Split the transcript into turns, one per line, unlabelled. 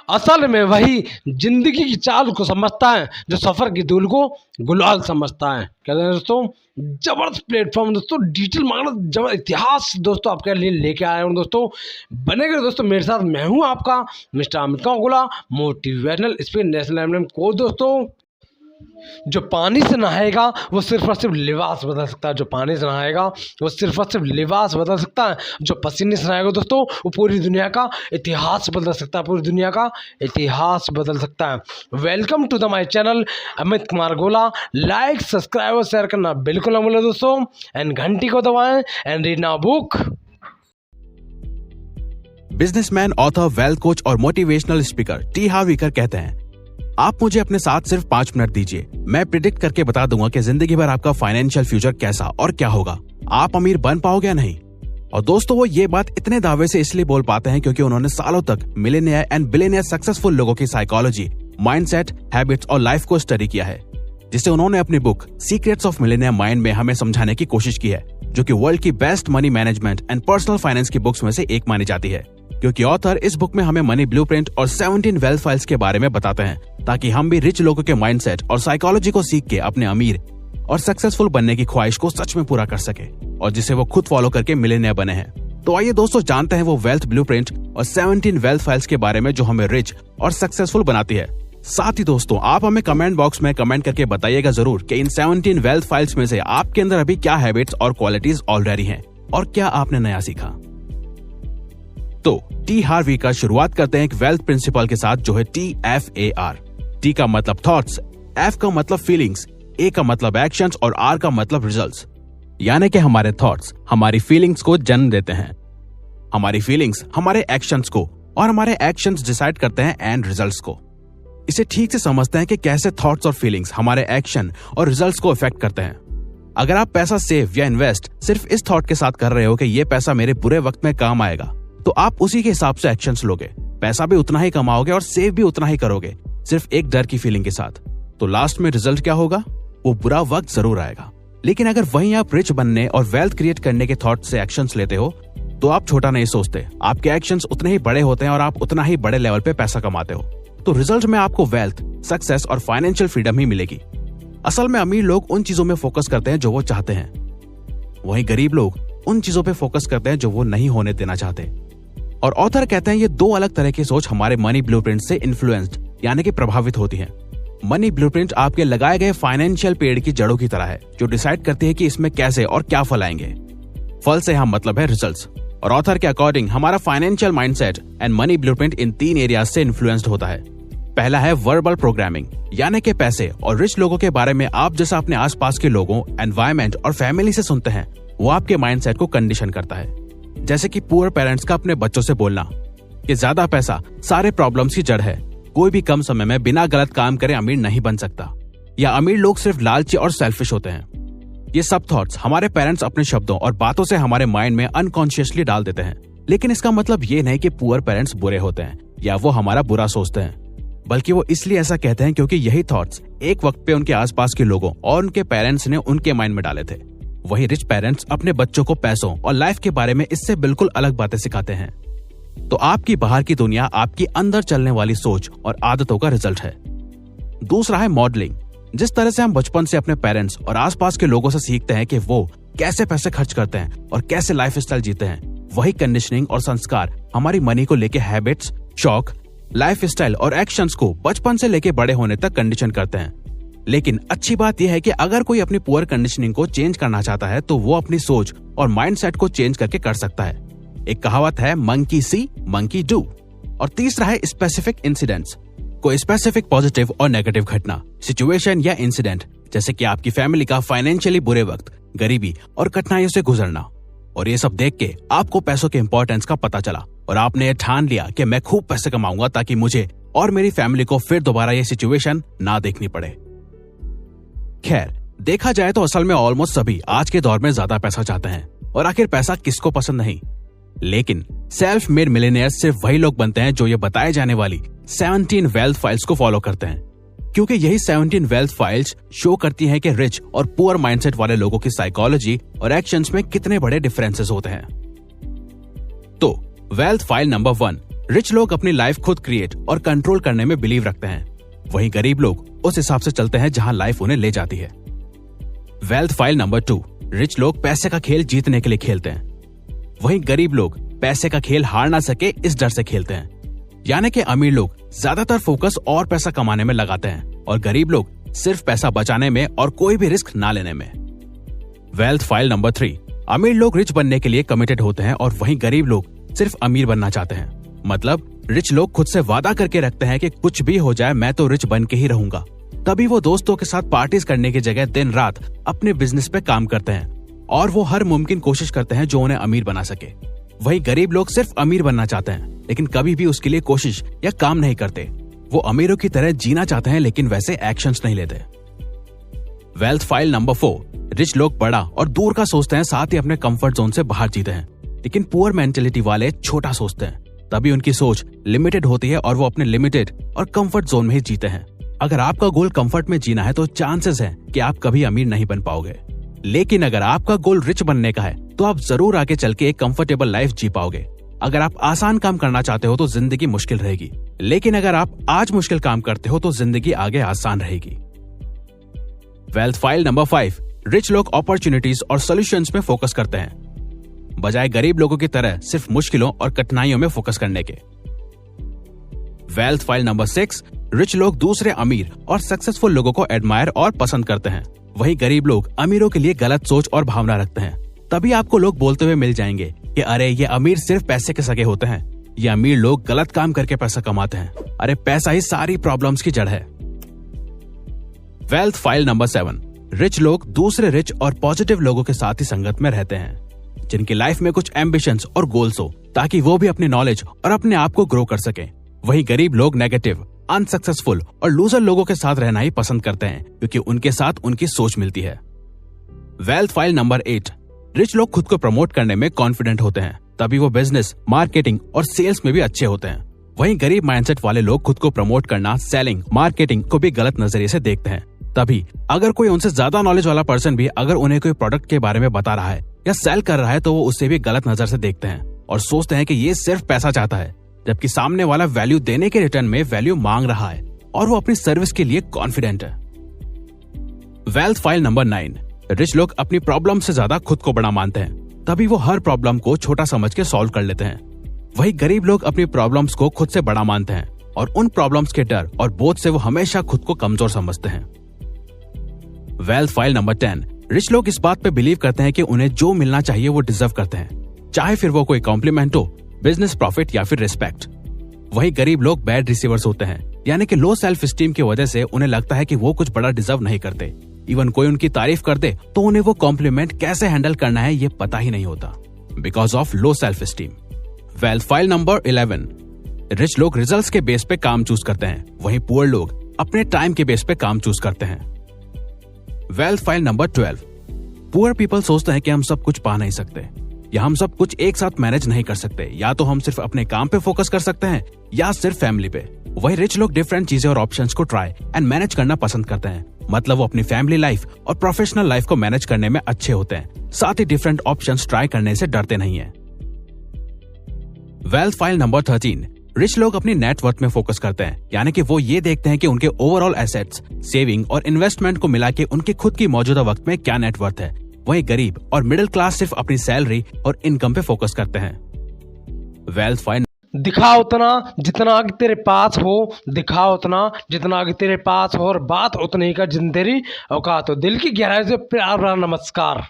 असल में वही जिंदगी की चाल को समझता है जो सफर की धूल को गुलाल समझता है। कहते हैं दोस्तों, जबरदस्त प्लेटफॉर्म दोस्तों, डिजिटल मार्केट जबर इतिहास दोस्तों आपके लिए लेके आया हूँ दोस्तों। बनेगा दोस्तों मेरे साथ, मैं हूँ आपका mister Amit Kangula, motivational speaker national coach दोस्तों। जो पानी से नहाएगा वो सिर्फ और सिर्फ लिबास बदल सकता है। जो पानी से नहाएगा वो सिर्फ और सिर्फ लिबास बदल सकता है। जो पसीने से नहाएगा दोस्तों वो पूरी दुनिया का इतिहास बदल सकता है। पूरी दुनिया का इतिहास बदल सकता है। Welcome to the my channel Amit Kumar Gola. Like, subscribe और शेयर करना बिल्कुल ना भूलें दोस्तों, एंड घंटी को दबाएं and read now book.
Businessman, author, wealth coach और मोटिवेशनल स्पीकर टी हार्व इकर कहते हैं, आप मुझे अपने साथ सिर्फ 5 मिनट दीजिए, मैं प्रिडिक्ट करके बता दूंगा कि जिंदगी भर आपका फाइनेंशियल फ्यूचर कैसा और क्या होगा। आप अमीर बन पाओगे या नहीं। और दोस्तों वो ये बात इतने दावे से इसलिए बोल पाते हैं क्योंकि उन्होंने सालों तक मिलियनियर एंड बिलियनियर सक्सेसफुल लोगों की साइकोलॉजी, माइंडसेट, हैबिट्स और लाइफ को स्टडी किया है, जिसे उन्होंने अपनी book secrets of millionaire mind में हमें समझाने की कोशिश की है, जो कि वर्ल्ड की best money management and personal finance की बुक्स में से एक मानी जाती है। क्योंकि ऑथर इस बुक में हमें मनी ब्लूप्रिंट और 17 वेल्थ फाइल्स के बारे में बताते हैं, ताकि हम भी रिच लोगों के माइंडसेट और साइकोलॉजी को सीख के अपने अमीर और सक्सेसफुल बनने की ख्वाहिश को सच में पूरा कर सके, और जिसे वो खुद फॉलो करके मिलियनियर बने हैं। तो आइए दोस्तों जानते हैं वो वेल्थ ब्लूप्रिंट और 17 वेल्थ फाइल्स के बारे में जो हमें रिच और सक्सेसफुल बनाती है। साथ ही दोस्तों आप हमें कमेंट बॉक्स में कमेंट करके बताइएगा जरूर कि इन 17 वेल्थ फाइल्स में से आपके अंदर अभी क्या हैबिट्स और क्वालिटीज ऑलरेडी हैं और क्या आपने नया सीखा। तो टी हार्व का शुरुआत करते हैं एक वेल्थ प्रिंसिपल के साथ, जो है TFAR। टी का मतलब थॉट्स, एफ का मतलब फीलिंग्स, ए का मतलब एक्शंस और आर का मतलब रिजल्ट्स। यानी कि हमारे थॉट्स हमारी फीलिंग्स को जन्म देते हैं, हमारी फीलिंग्स हमारे एक्शंस को, और हमारे एक्शंस डिसाइड करते हैं एंड रिजल्ट्स को। इसे ठीक से समझते हैं कि कैसे थॉट्स और फीलिंग्स हमारे एक्शन और रिजल्ट्स को इफेक्ट करते हैं। अगर आप पैसा सेव या इन्वेस्ट सिर्फ इस थॉट के साथ कर रहे हो कि ये पैसा मेरे बुरे वक्त में काम आएगा, तो आप उसी के हिसाब से एक्शंस लोगे, पैसा भी उतना ही कमाओगे और सेव भी उतना ही करोगे, सिर्फ एक डर की फीलिंग के साथ। तो लास्ट में रिजल्ट क्या होगा? वो बुरा वक्त जरूर आएगा। लेकिन अगर वहीं आप रिच बनने और वेल्थ क्रिएट करने के थॉट से एक्शंस लेते हो, तो आप छोटा नहीं सोचते, आपके एक्शंस उतने ही बड़े होते हैं और आप उतना ही बड़े लेवल पे पैसा कमाते हो। तो रिजल्ट में आपको वेल्थ, सक्सेस और फाइनेंशियल फ्रीडम ही मिलेगी। असल में अमीर लोग उन चीजों में फोकस करते हैं जो वो चाहते हैं, वहीं गरीब लोग उन चीजों पे फोकस करते हैं जो वो नहीं होने देना चाहते। और ऑथर कहते हैं ये 2 अलग तरह की सोच हमारे मनी ब्लूप्रिंट से इन्फ्लुएंस्ड यानी कि प्रभावित होती है। मनी ब्लूप्रिंट आपके लगाए गए फाइनेंशियल पेड़ की जड़ों की तरह है, जो डिसाइड करती है कि इसमें कैसे और क्या फल आएंगे। फल से हम मतलब है रिजल्ट्स। और ऑथर के अकॉर्डिंग हमारा financial mindset and money blueprint in 3 areas से इन्फ्लुएंस्ड होता है। पहला है वर्बल प्रोग्रामिंग, यानी कि पैसे और रिच लोगों के बारे में आप जैसा अपने आसपास के लोगों, एनवायरमेंट और फैमिली से सुनते हैं, वो आपके माइंडसेट को कंडीशन करता है। जैसे कि पुअर पेरेंट्स का अपने बच्चों से बोलना कि ज्यादा पैसा सारे प्रॉब्लम्स की जड़ है, कोई भी कम समय में बिना गलत काम करे अमीर नहीं बन सकता, या अमीर लोग सिर्फ लालची और सेल्फिश होते हैं। ये सब थॉट्स हमारे पेरेंट्स अपने शब्दों और बातों से हमारे माइंड में अनकॉन्शियसली डाल देते हैं। लेकिन इसका मतलब ये नहीं कि पुअर पेरेंट्स बुरे होते हैं या वो हमारा बुरा सोचते हैं, बल्कि वो इसलिए ऐसा कहते हैं क्योंकि यही थॉट्स एक वक्त पे उनके आसपास के लोगों और उनके पेरेंट्स ने उनके माइंड में डाले थे। वही रिच पेरेंट्स अपने बच्चों को पैसों और लाइफ के बारे में इससे बिल्कुल अलग बातें सिखाते हैं। तो आपकी बाहर की दुनिया आपकी अंदर चलने वाली सोच और आदतों का रिजल्ट है। दूसरा है मॉडलिंग। जिस तरह से हम बचपन से अपने पेरेंट्स और आसपास के लोगों से सीखते हैं कि वो कैसे पैसे खर्च करते हैं और कैसे लाइफस्टाइल जीते हैं, वही कंडीशनिंग और संस्कार हमारी मनी को लेके हैबिट्स, शौक, लाइफस्टाइल और एक्शंस को बचपन से लेके बड़े होने तक कंडीशन करते हैं। लेकिन अच्छी बात यह है कि अगर कोई अपनी पुअर कंडीशनिंग को चेंज करना चाहता है तो वो अपनी सोच और माइंडसेट को चेंज करके कर सकता है। एक कहावत है, मंकी सी मंकी डू। और तीसरा है स्पेसिफिक इंसिडेंट्स। कोई स्पेसिफिक पॉजिटिव और नेगेटिव घटना, सिचुएशन या इंसिडेंट, जैसे कि आपकी फैमिली का फाइनेंशियली बुरे वक्त, गरीबी और कठिनाइयों से गुजरना। और ये सब देख के आपको पैसों के इंपॉर्टेंस का पता चला और आपने ये ठान लिया कि मैं खूब पैसे कमाऊंगा ताकि मुझे और मेरी फैमिली को फिर दोबारा ये सिचुएशन ना देखनी पड़े। खैर, देखा जाए तो असल में ऑलमोस्ट सभी आज के दौर में ज्यादा पैसा चाहते हैं, और आखिर पैसा किसको पसंद नहीं। लेकिन सेल्फ मेड मिलियनेयर सिर्फ वही लोग बनते हैं जो ये बताए जाने वाली 17 वेल्थ फाइल्स को फॉलो करते हैं, क्योंकि यही 17 वेल्थ फाइल्स शो करती हैं कि रिच और पुअर माइंडसेट वाले लोगों की साइकोलॉजी और एक्शंस में कितने बड़े डिफरेंसेस होते हैं। तो वेल्थ फाइल नंबर 1, रिच लोग अपनी लाइफ खुद क्रिएट और कंट्रोल करने में बिलीव रखते हैं, वहीं गरीब लोग उस हिसाब से चलते हैं जहां लाइफ उन्हें ले जाती है। वेल्थ फाइल नंबर 2, रिच लोग पैसे का खेल जीतने के लिए खेलते हैं, वहीं गरीब लोग पैसे का खेल हार ना सके इस डर से खेलते हैं। यानी कि अमीर लोग ज्यादातर फोकस और पैसा कमाने में लगाते हैं और गरीब लोग सिर्फ पैसा बचाने में और कोई भी रिस्क ना लेने में। वेल्थ फाइल नंबर 3, अमीर लोग रिच बनने के लिए कमिटेड होते हैं और वहीं गरीब लोग सिर्फ अमीर बनना चाहते हैं। मतलब रिच लोग खुद से वादा करके रखते हैं कि कुछ भी हो जाए मैं तो रिच बन के ही रहूंगा। तभी वो दोस्तों के साथ पार्टीज करने की जगह दिन रात अपने बिजनेस पे काम करते हैं और वो हर मुमकिन कोशिश करते हैं जो उन्हें अमीर बना सके। वहीं गरीब लोग सिर्फ अमीर बनना चाहते हैं लेकिन कभी भी उसके लिए कोशिश या काम नहीं करते। वो अमीरों की तरह जीना चाहते हैं लेकिन वैसे एक्शंस नहीं लेते। वेल्थ फाइल नंबर 4, रिच लोग बड़ा और दूर का सोचते हैं, साथ ही अपने कंफर्ट जोन से बाहर जीते हैं, लेकिन पुअर मेंटेलिटी वाले छोटा सोचते हैं। तभी उनकी सोच लिमिटेड होती है और वो अपने लिमिटेड और कंफर्ट जोन में ही जीते हैं। अगर आपका गोल कंफर्ट में जीना है तो चांसेस है कि आप कभी अमीर नहीं बन पाओगे, लेकिन अगर आपका गोल रिच बनने का है तो आप जरूर आगे चल के एक कंफर्टेबल लाइफ जी पाओगे। अगर आप आसान काम करना चाहते हो तो जिंदगी मुश्किल रहेगी, लेकिन अगर आप आज मुश्किल काम करते हो तो जिंदगी आगे आसान रहेगी। वेल्थ फाइल नंबर 5, रिच लोग अपॉर्चुनिटीज और सॉल्यूशंस में फोकस करते हैं, बजाय गरीब लोगों की तरह सिर्फ मुश्किलों और कठिनाइयों में फोकस करने के। वेल्थ फाइल नंबर 6, रिच लोग दूसरे अमीर और सक्सेसफुल लोगों को एडमायर और पसंद करते हैं, वहीं गरीब लोग अमीरों के लिए गलत सोच और भावना रखते हैं। तभी आपको लोग बोलते हुए मिल जाएंगे कि अरे ये अमीर सिर्फ पैसे के सगे होते हैं, ये अमीर लोग गलत काम करके पैसा कमाते हैं, अरे पैसा ही सारी प्रॉब्लम्स की जड़ है। वेल्थ फाइल नंबर 7, रिच लोग दूसरे रिच और पॉजिटिव लोगों के साथ ही संगत में रहते हैं, जिनकी लाइफ में कुछ एम्बिशंस और गोल्स हो ताकि वो भी अपनी नॉलेज और अपने आप को ग्रो कर सके। वहीं गरीब लोग नेगेटिव, अनसक्सेसफुल और लूजर लोगों के साथ रहना ही पसंद करते हैं क्योंकि उनके साथ उनकी सोच मिलती है। वेल्थ फाइल नंबर 8, रिच लोग खुद को प्रमोट करने में कॉन्फिडेंट होते हैं, तभी वो बिजनेस, मार्केटिंग और सेल्स में भी अच्छे होते हैं। वहीं गरीब माइंडसेट वाले लोग खुद को प्रमोट करना, सेलिंग, मार्केटिंग को भी गलत नजरिए से देखते हैं। तभी अगर कोई उनसे ज्यादा नॉलेज वाला पर्सन भी अगर उन्हें कोई प्रोडक्ट के बारे में बता रहा है या सेल कर रहा है तो वो उससे भी गलत नजर से देखते हैं और सोचते हैं कि ये सिर्फ पैसा चाहता है, जबकि सामने वाला वैल्यू देने के रिटर्न में वैल्यू मांग रहा है और वो अपनी सर्विस के लिए कॉन्फिडेंट है। वेल्थ फाइल नंबर 9, रिच लोग अपनी प्रॉब्लम से ज्यादा खुद को बड़ा मानते हैं, तभी वो हर प्रॉब्लम को छोटा समझ के सॉल्व कर लेते हैं। वहीं गरीब लोग अपनी प्रॉब्लम्स को खुद से बड़ा मानते हैं और उन प्रॉब्लम्स के डर और बोझ से वो हमेशा खुद को कमजोर समझते हैं। वेल्थ फाइल नंबर 10, रिच लोग इस बात पे बिलीव करते हैं कि उन्हें जो मिलना चाहिए वो डिजर्व करते हैं, चाहे फिर वो कोई कॉम्प्लीमेंट हो, बिजनेस प्रॉफिट या फिर रिस्पेक्ट। वहीं गरीब लोग बैड रिसीवर्स होते हैं, यानी कि लो सेल्फ स्टीम की वजह से उन्हें लगता है कि वो कुछ बड़ा डिजर्व नहीं करते। इवन कोई उनकी तारीफ कर दे तो उन्हें वो कॉम्प्लीमेंट कैसे हैंडल करना है ये पता ही नहीं होता, because of low self esteem. Wealth file number 11, rich लोग रिजल्ट्स के बेस पे काम चूज करते हैं, वहीं पुअर लोग अपने टाइम के बेस पे काम चूज करते हैं। Wealth file number 12, poor people सोचते हैं कि हम सब कुछ पा नहीं सकते या हम सब कुछ एक साथ मैनेज नहीं कर सकते, या तो हम सिर्फ अपने काम पे फोकस कर सकते हैं या सिर्फ फैमिली पे। वही रिच लोग डिफरेंट चीजें और ऑप्शंस को ट्राई एंड मैनेज करना पसंद करते हैं, मतलब वो अपनी फैमिली लाइफ और प्रोफेशनल लाइफ को मैनेज करने में अच्छे होते हैं, साथ ही डिफरेंट ऑप्शंस ट्राई करने से डरते नहीं है। वेल्थ फाइल नंबर 13, रिच लोग अपनी नेटवर्थ में फोकस करते हैं, यानी कि वो ये देखते हैं कि उनके ओवरऑल एसेट्स, सेविंग और इन्वेस्टमेंट को मिला के उनकी खुद की मौजूदा वक्त में क्या नेटवर्थ है। वहीं गरीब और मिडिल क्लास सिर्फ अपनी सैलरी और इनकम पे फोकस करते हैं। वेल्थ फाइल
दिखा उतना जितना आगे तेरे पास हो, दिखा उतना जितना आगे तेरे पास हो, और बात उतनी का जिन तेरी औकात हो। दिल की गहराई से प्यार भरा नमस्कार।